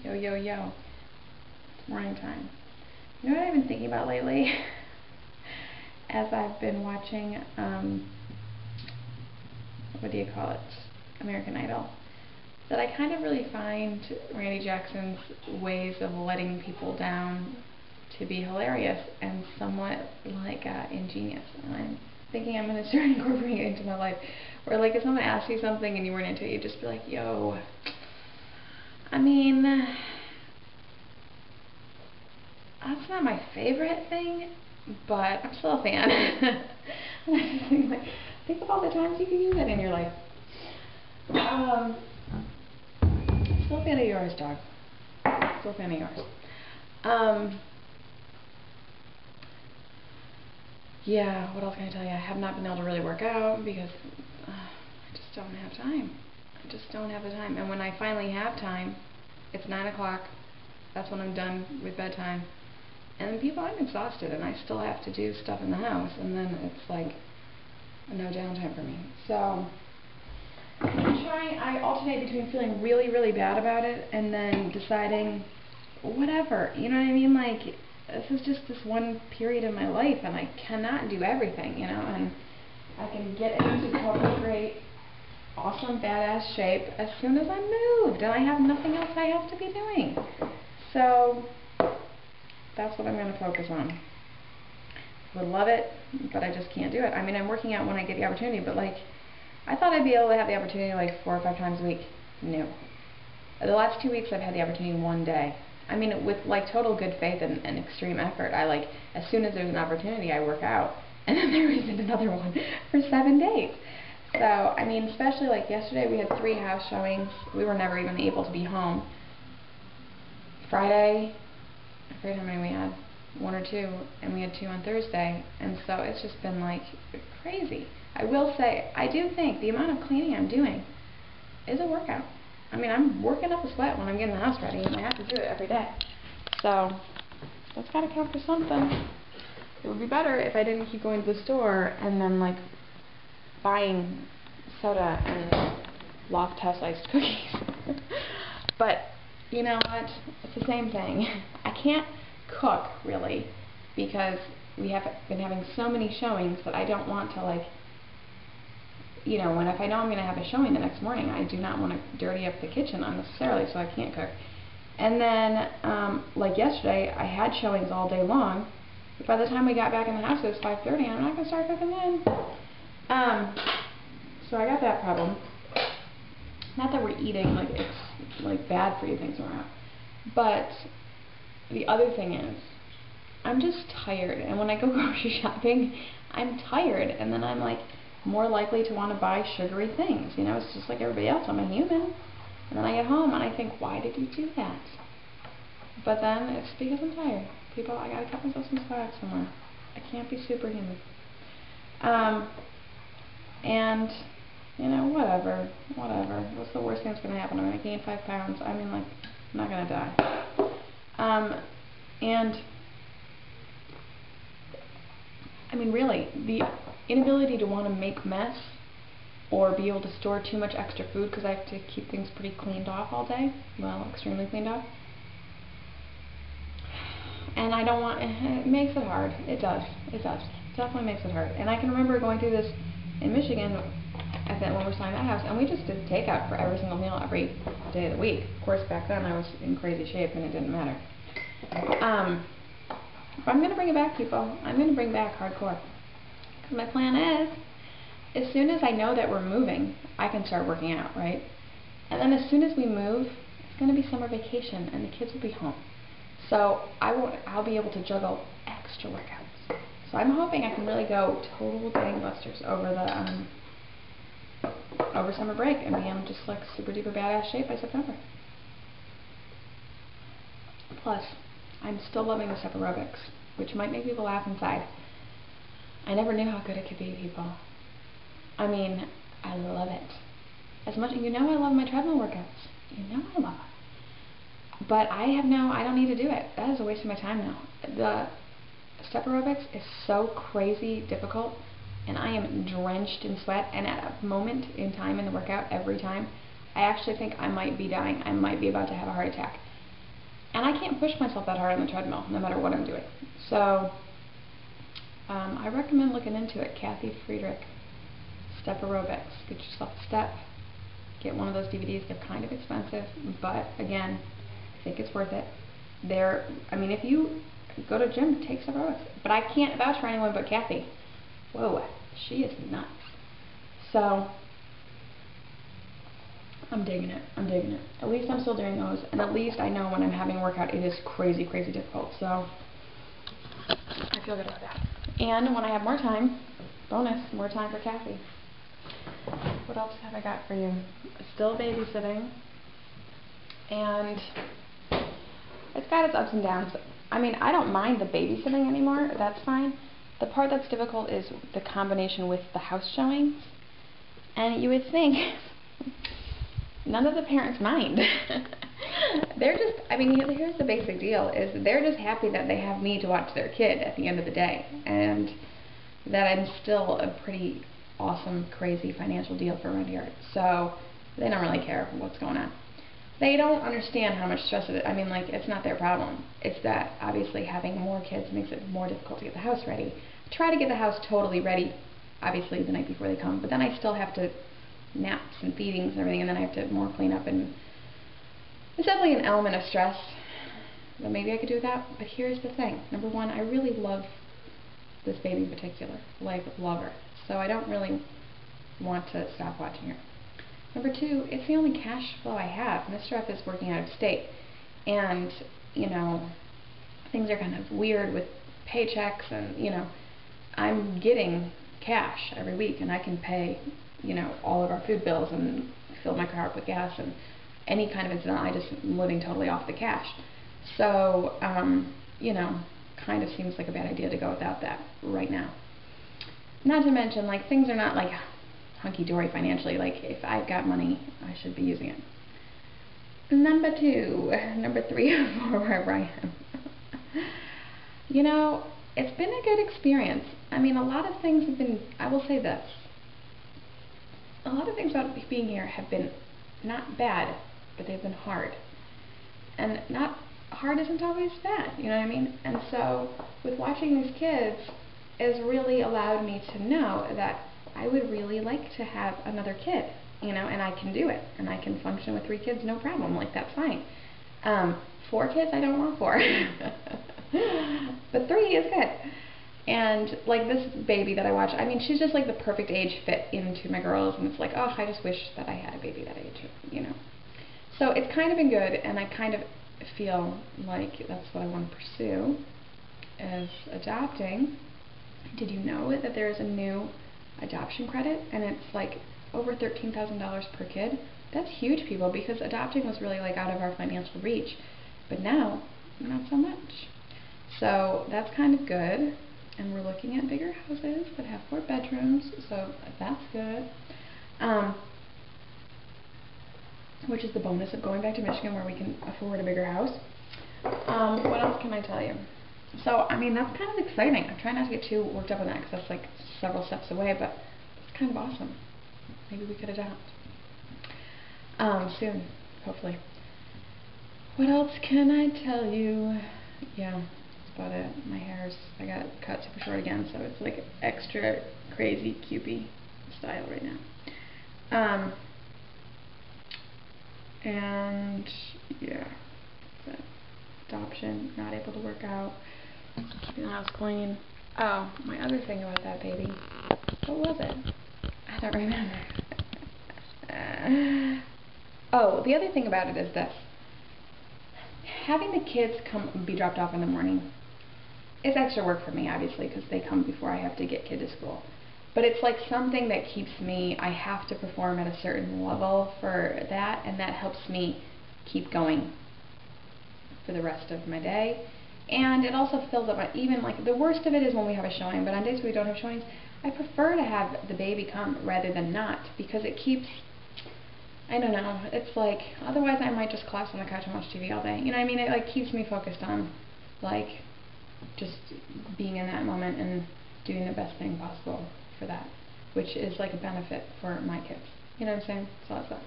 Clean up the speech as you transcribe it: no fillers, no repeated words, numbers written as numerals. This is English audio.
Yo, yo, yo. It's morning time. You know what I've been thinking about lately? As I've been watching, what do you call it? American Idol. That I kind of really find Randy Jackson's ways of letting people down to be hilarious and somewhat like ingenious. And I'm thinking I'm going to start incorporating it into my life. Where like if someone asks you something and you weren't into it, you'd just be like, yo, I mean, that's not my favorite thing, but I'm still a fan. And I just think of all the times you can use it in your life. Still a fan of yours, dog. Still a fan of yours. Yeah, what else can I tell you? I have not been able to really work out because I just don't have time. I just don't have the time. And when I finally have time, it's 9 o'clock. That's when I'm done with bedtime. And then people, I'm exhausted and I still have to do stuff in the house. And then it's like no downtime for me. So I alternate between feeling really, really bad about it and then deciding whatever. You know what I mean? Like, this is just this one period in my life and I cannot do everything, you know, and I can get into totally great, awesome, badass shape as soon as I'm moved and I have nothing else I have to be doing. So that's what I'm going to focus on. Would love it, but I just can't do it. I mean, I'm working out when I get the opportunity, but like, I thought I'd be able to have the opportunity like 4 or 5 times a week. No. The last 2 weeks I've had the opportunity one day. I mean, with like total good faith and extreme effort, I like, as soon as there's an opportunity, I work out. And then there isn't another one for 7 days. So, I mean, especially like yesterday we had 3 house showings. We were never even able to be home. Friday, I forget how many we had, 1 or 2, and we had 2 on Thursday. And so it's just been like crazy. I will say, I do think the amount of cleaning I'm doing is a workout. I mean, I'm working up a sweat when I'm getting the house ready, and I have to do it every day. So, that's got to count for something. It would be better if I didn't keep going to the store and then, like, buying soda and Loft House iced cookies. But, you know what? It's the same thing. I can't cook, really, because we have been having so many showings that I don't want to, like, you know, if I know I'm going to have a showing the next morning, I do not want to dirty up the kitchen unnecessarily, so I can't cook. And then, like yesterday, I had showings all day long, but by the time we got back in the house, it was 5:30, and I'm not going to start cooking then. So I got that problem. Not that we're eating, like, it's, like, bad for you things around. But the other thing is, I'm just tired, and when I go grocery shopping, I'm tired, and then I'm, like, more likely to want to buy sugary things. You know, it's just like everybody else. I'm a human. And then I get home and I think, why did you do that? But then it's because I'm tired. People, I gotta cut myself some slack somewhere. I can't be superhuman. And, you know, whatever. What's the worst thing that's gonna happen? I'm gonna gain 5 pounds. I mean, like, I'm not gonna die. And I mean, really, the inability to want to make mess or be able to store too much extra food because I have to keep things pretty cleaned off all day. Well, extremely cleaned off. And I don't want, it makes it hard. It does. It does. It definitely makes it hard. And I can remember going through this in Michigan when we were selling that house, and we just did takeout for every single meal every day of the week. Of course, back then I was in crazy shape and it didn't matter. But I'm going to bring it back, people. I'm going to bring back hardcore. Because my plan is, as soon as I know that we're moving, I can start working out, right? And then as soon as we move, it's going to be summer vacation, and the kids will be home. So I'll be able to juggle extra workouts. So I'm hoping I can really go total gangbusters over summer break and be in just like super duper badass shape by September. Plus, I'm still loving the step aerobics, which might make people laugh inside. I never knew how good it could be, people. I mean, I love it. As much, you know I love my treadmill workouts. You know I love it. But I don't need to do it. That is a waste of my time now. The step aerobics is so crazy difficult, and I am drenched in sweat, and at a moment in time in the workout, every time, I actually think I might be dying. I might be about to have a heart attack. And I can't push myself that hard on the treadmill, no matter what I'm doing. So, I recommend looking into it. Kathy Friedrich, Step Aerobics. Get yourself a step. Get one of those DVDs. They're kind of expensive, but again, I think it's worth it. I mean, if you go to gym, take Step Aerobics. But I can't vouch for anyone but Kathy. Whoa, she is nuts. So, I'm digging it. I'm digging it. At least I'm still doing those, and at least I know when I'm having a workout, it is crazy, crazy difficult. So, I feel good about that. And when I have more time, bonus, more time for Kathy. What else have I got for you? Still babysitting, and it's got its ups and downs. I mean, I don't mind the babysitting anymore. That's fine. The part that's difficult is the combination with the house showings. And you would think none of the parents mind. They're just, I mean, here's the basic deal, is they're just happy that they have me to watch their kid at the end of the day. And that I'm still a pretty awesome, crazy financial deal for around here. So they don't really care what's going on. They don't understand how much stress it is. I mean, like, it's not their problem. It's that, obviously, having more kids makes it more difficult to get the house ready. I try to get the house totally ready, obviously, the night before they come, but then I still have to naps and feedings and everything, and then I have to more clean up, and it's definitely an element of stress that maybe I could do without. But here's the thing. Number one, I really love this baby in particular. Like, love her. So I don't really want to stop watching her. Number two, it's the only cash flow I have. Mr. F is working out of state, and, you know, things are kind of weird with paychecks, and, you know, I'm getting cash every week, and I can pay, you know, all of our food bills and fill my car up with gas and any kind of incident. I just am living totally off the cash. So, you know, kind of seems like a bad idea to go without that right now. Not to mention, like, things are not, like, hunky-dory financially. Like, if I've got money, I should be using it. Number three or four, wherever I am. You know, it's been a good experience. I mean, a lot of things have been, I will say this, a lot of things about being here have been not bad, but they've been hard. And not hard isn't always bad, you know what I mean? And so, with watching these kids, has really allowed me to know that I would really like to have another kid, you know, and I can do it, and I can function with 3 kids, no problem, like, that's fine. 4 kids, I don't want 4, but 3 is good. And, like, this baby that I watch, I mean, she's just, like, the perfect age fit into my girls, and it's like, oh, I just wish that I had a baby that age, you know. So it's kind of been good, and I kind of feel like that's what I want to pursue, is adopting. Did you know that there's a new adoption credit, and it's like over $13,000 per kid? That's huge, people, because adopting was really, like, out of our financial reach, but now not so much. So that's kind of good, and we're looking at bigger houses that have 4 bedrooms, so that's good. Which is the bonus of going back to Michigan, where we can afford a bigger house. What else can I tell you? So, I mean, that's kind of exciting. I'm trying not to get too worked up on that, because that's, like, several steps away, but it's kind of awesome. Maybe we could adopt. Soon, hopefully. What else can I tell you? Yeah, that's about it. My hair's, I got it cut super short again, so it's, like, extra crazy Cupid style right now. And, yeah, that's it. Adoption, not able to work out. Keeping the house clean. Oh, my other thing about that baby. What was it? I don't remember. Oh, the other thing about it is this. Having the kids be dropped off in the morning is extra work for me, obviously, because they come before I have to get kid to school. But it's like something that keeps me, I have to perform at a certain level for that, and that helps me keep going for the rest of my day. And it also fills up my, even, like, the worst of it is when we have a showing, but on days where we don't have showings, I prefer to have the baby come rather than not, because it keeps, I don't know, it's like, otherwise I might just collapse on the couch and watch TV all day. You know what I mean? It, like, keeps me focused on, like, just being in that moment and doing the best thing possible for that, which is, like, a benefit for my kids. You know what I'm saying? So that's that.